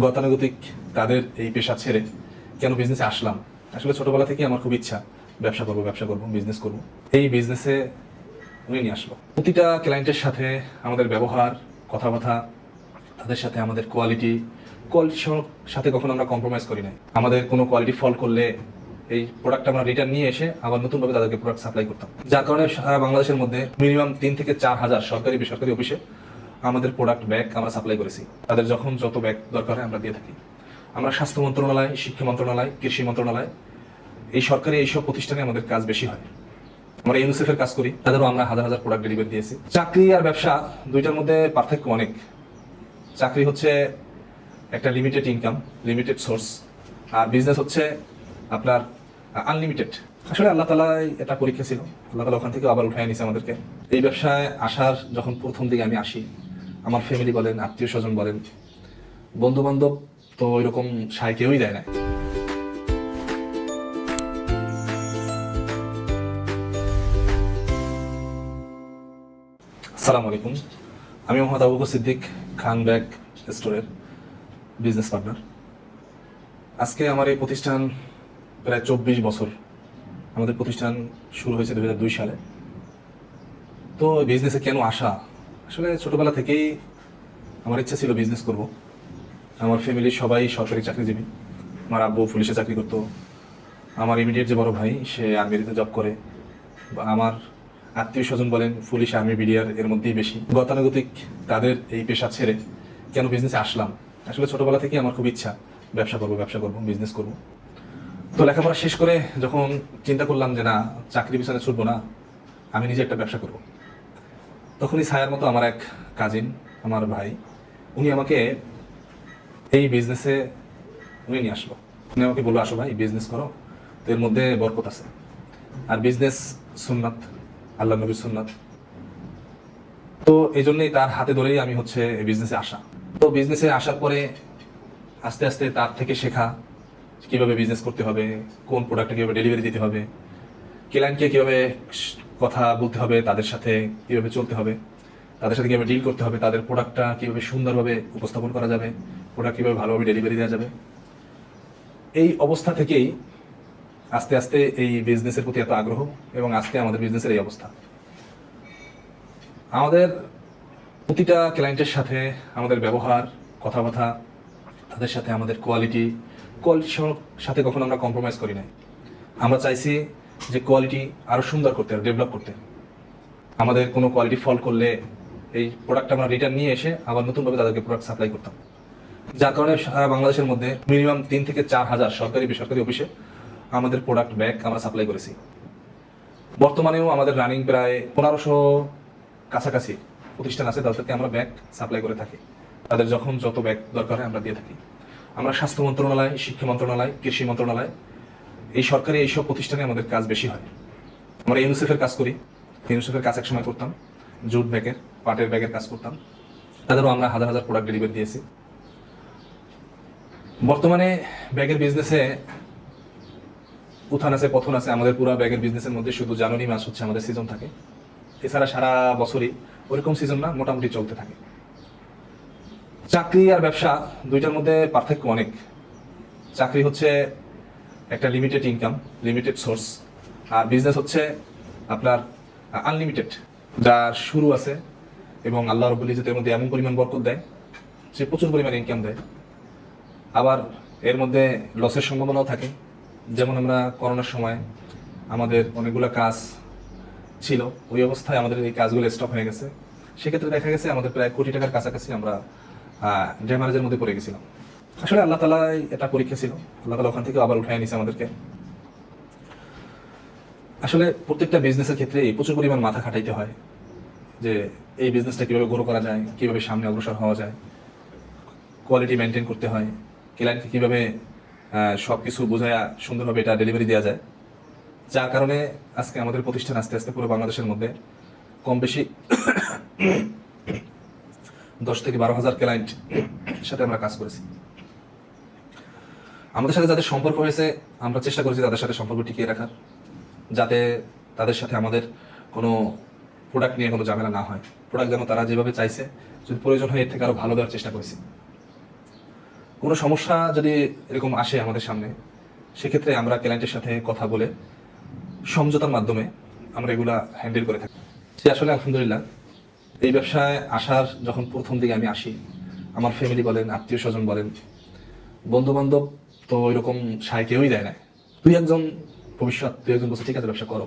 গতানুগতিক তাদের এই পেশা ছেড়ে কেন বিজনেসে আসলাম। আসলে ছোটবেলা থেকে আমার খুব ইচ্ছা ব্যবসা করব, বিজনেস করব। এই বিজনেসে উনি নিয়ে আসলো। প্রতিটা ক্লায়েন্টের সাথে আমাদের ব্যবহার, কথাবার্তা, তাদের সাথে আমাদের কোয়ালিটির সাথে কখনো আমরা কম্প্রোমাইজ করি নাই। আমাদের কোনো কোয়ালিটি ফল করলে এই প্রোডাক্ট আমরা রিটার্ন নিয়ে এসে আবার নতুনভাবে তাদেরকে প্রোডাক্ট সাপ্লাই করতাম। যার কারণে সারা বাংলাদেশের মধ্যে মিনিমাম 3 থেকে 4 হাজার সরকারি বেসরকারি অফিসে আমাদের প্রোডাক্ট ব্যাগ আমরা সাপ্লাই করেছি। তাদের যখন যত ব্যাগ দরকার হয় আমরা দিয়ে থাকি। আমরা স্বাস্থ্য মন্ত্রণালয়, শিক্ষা মন্ত্রণালয়, কৃষি মন্ত্রণালয়, এই সরকারি এইসব প্রতিষ্ঠানে আমাদের কাজ বেশি হয়। আমরা ইউনিসেফের কাজ করি, তাদেরও আমরা হাজার হাজার প্রোডাক্ট ডেলিভারি দিয়েছি। চাকরি আর ব্যবসা দুইটার মধ্যে পার্থক্য অনেক। চাকরি হচ্ছে একটা লিমিটেড ইনকাম, লিমিটেড সোর্স, আর বিজনেস হচ্ছে আপনার আনলিমিটেড। আসলে আল্লাহ তাআলাই এটা পরীক্ষা ছিল, আল্লাহ তাআলা ওখান থেকে আবার উঠায় নিয়েছে আমাদেরকে। এই ব্যবসায় আসার যখন প্রথম দিকে আমি আসি, আমার ফ্যামিলি বলেন, আত্মীয় স্বজন বলেন, বন্ধু বান্ধব তো ওইরকম সায় কেউই দেয় না। আসসালামু আলাইকুম, আমি মোহাম্মদ আবু বকর সিদ্দিক, খান ব্যাগ স্টোরের বিজনেস পার্টনার। আজকে আমার এই প্রতিষ্ঠান প্রায় 24 বছর। আমাদের প্রতিষ্ঠান শুরু হয়েছে 2002 সালে। তো বিজনেসে কেন আসা, আসলে ছোটবেলা থেকেই আমার ইচ্ছা ছিল বিজনেস করব। আমার ফ্যামিলির সবাই সরকারি চাকরিজীবী। আমার আব্বু পুলিশে চাকরি করতো, আমার ইমিডিয়েট যে বড় ভাই সে আর্মিতে জব করে, আমার আত্মীয় স্বজন বলেন পুলিশ, আর্মি, বিডিআর এর মধ্যেই বেশি। গতানুগতিক তাদের এই পেশা ছেড়ে কেন বিজনেসে আসলাম। আসলে ছোটবেলা থেকেই আমার খুব ইচ্ছা ব্যবসা করব, বিজনেস করব। তো লেখাপড়া শেষ করে যখন চিন্তা করলাম যে না, চাকরি পিছনে ছুটবো না, আমি নিজে একটা ব্যবসা করব, তখনই ছায়ার মতো আমার এক কাজিন, আমার ভাই, উনি আমাকে এই বিজনেসে উনি নিয়ে আসলো। উনি আমাকে বললো, আসো ভাই বিজনেস করো, তো এর মধ্যে বরকত আছে। আর বিজনেস সুন্নাত, আল্লাহ নবীর সুন্নাত। তো এই জন্যই তার হাতে ধরেই আমি হচ্ছে বিজনেসে আসা। তো বিজনেসে আসার পরে আস্তে আস্তে তার থেকে শেখা কিভাবে বিজনেস করতে হবে, কোন প্রোডাক্টটা কিভাবে ডেলিভারি দিতে হবে, ক্লায়েন্টকে কিভাবে কথা বলতে হবে, তাদের সাথে কিভাবে চলতে হবে, তাদের সাথে কিভাবে ডিল করতে হবে, তাদের প্রোডাক্টটা কিভাবে সুন্দরভাবে উপস্থাপন করা যাবে, প্রোডাক্ট কিভাবে ভালোভাবে ডেলিভারি দেওয়া যাবে। এই অবস্থা থেকেই আস্তে আস্তে এই বিজনেসের প্রতি এত আগ্রহ, এবং আজকে আমাদের বিজনেসের এই অবস্থা। আমাদের প্রতিটা ক্লায়েন্টের সাথে আমাদের ব্যবহার, কথাবার্তা, তাদের সাথে আমাদের কোয়ালিটির সাথে কখনো আমরা কম্প্রোমাইজ করি নাই। আমরা চাইছি যে কোয়ালিটি আরও সুন্দর করতে, ডেভেলপ করতে। আমাদের কোনো কোয়ালিটি ফল করলে এই প্রোডাক্ট আমরা রিটার্ন নিয়ে এসে আবার নতুনভাবে তাদেরকে প্রোডাক্ট সাপ্লাই করতাম। যার কারণে সারা বাংলাদেশের মধ্যে মিনিমাম 3 থেকে 4 হাজার সরকারি বেসরকারি অফিসে আমাদের প্রোডাক্ট ব্যাগ আমরা সাপ্লাই করেছি। বর্তমানেও আমাদের রানিং প্রায় 1500 কাছাকাছি প্রতিষ্ঠান আছে, তাদেরকে আমরা ব্যাগ সাপ্লাই করে থাকি। তাদের যখন যত ব্যাগ দরকার হয় আমরা দিয়ে থাকি। আমরা স্বাস্থ্য মন্ত্রণালয়, শিক্ষা মন্ত্রণালয়, কৃষি মন্ত্রণালয়, এই সরকারি এইসব প্রতিষ্ঠানে আমাদের কাজ বেশি হয়। আমরা ইউনিসেফের কাজ করি, ইউনিসেফের কাজ এক সময় করতাম, জুট ব্যাগের, পাটের ব্যাগের কাজ করতাম। তাদেরও আমরা হাজার হাজার প্রোডাক্ট ডেলিভারি দিয়েছি। বর্তমানে ব্যাগের বিজনেসে উত্থান আছে, পতন আছে। আমাদের পুরো ব্যাগের বিজনেসের মধ্যে শুধু জানুয়ারি মাস হচ্ছে আমাদের সিজন থাকে, এছাড়া সারা বছরই ওরকম সিজন না, মোটামুটি চলতে থাকে। চাকরি আর ব্যবসা দুইটার মধ্যে পার্থক্য অনেক। চাকরি হচ্ছে একটা লিমিটেড ইনকাম, লিমিটেড সোর্স, আর বিজনেস হচ্ছে আপনার আনলিমিটেড, যার শুরু আছে, এবং আল্লাহ রাব্বুল ইজ্জতের মধ্যে এমন পরিমাণ বরকত দেয় যে প্রচুর পরিমাণ ইনকাম দেয়। আবার এর মধ্যে লসের সম্ভাবনাও থাকে। যেমন আমরা করোনার সময় আমাদের অনেকগুলো কাজ ছিল, ওই অবস্থায় আমাদের এই কাজগুলো স্টপ হয়ে গেছে। সেক্ষেত্রে দেখা গেছে আমাদের প্রায় কোটি টাকার কাছাকাছি আমরা ড্যামারেজের মধ্যে পড়ে গেছিলাম। আসলে আল্লাহ তাআলাই এটা পরীক্ষা ছিল, আল্লাহ তাআলা ওখান থেকে আবার উঠায় নিয়েছে আমাদেরকে। আসলে প্রত্যেকটা বিজনেসের ক্ষেত্রে প্রচুর পরিমাণ মাথা খাটাইতে হয় যে এই বিজনেসটা কীভাবে গ্রো করা যায়, কীভাবে সামনে অগ্রসর হওয়া যায়, কোয়ালিটি মেনটেন করতে হয়, ক্লায়েন্টকে কীভাবে সব কিছু বোঝায়া সুন্দরভাবে এটা ডেলিভারি দেওয়া যায়। যার কারণে আজকে আমাদের প্রতিষ্ঠান আস্তে আস্তে পুরো বাংলাদেশের মধ্যে কম বেশি 10 থেকে 12 হাজার ক্লায়েন্ট সাথে আমরা কাজ করেছি। আমাদের সাথে যাদের সম্পর্ক হয়েছে, আমরা চেষ্টা করেছি তাদের সাথে সম্পর্ক টিকিয়ে রাখার, যাতে তাদের সাথে আমাদের কোনো প্রোডাক্ট নিয়ে কোনো ঝামেলা না হয়। প্রোডাক্ট যেন তারা যেভাবে চাইছে, যদি প্রয়োজন হয় এর থেকে আরও ভালো দেওয়ার চেষ্টা করেছি। কোনো সমস্যা যদি এরকম আসে আমাদের সামনে, সেক্ষেত্রে আমরা ক্লায়েন্টের সাথে কথা বলে সমঝোতার মাধ্যমে আমরা এগুলা হ্যান্ডেল করে থাকি। আসলে আলহামদুলিল্লাহ, এই ব্যবসায় আসার যখন প্রথম দিকে আমি আসি, আমার ফ্যামিলি বলেন, আত্মীয় স্বজন বলেন, বন্ধু বান্ধব তো ওইরকম সায় কেউই দেয় না। তুই একজন বলছে ঠিক আছে ব্যবসা করো,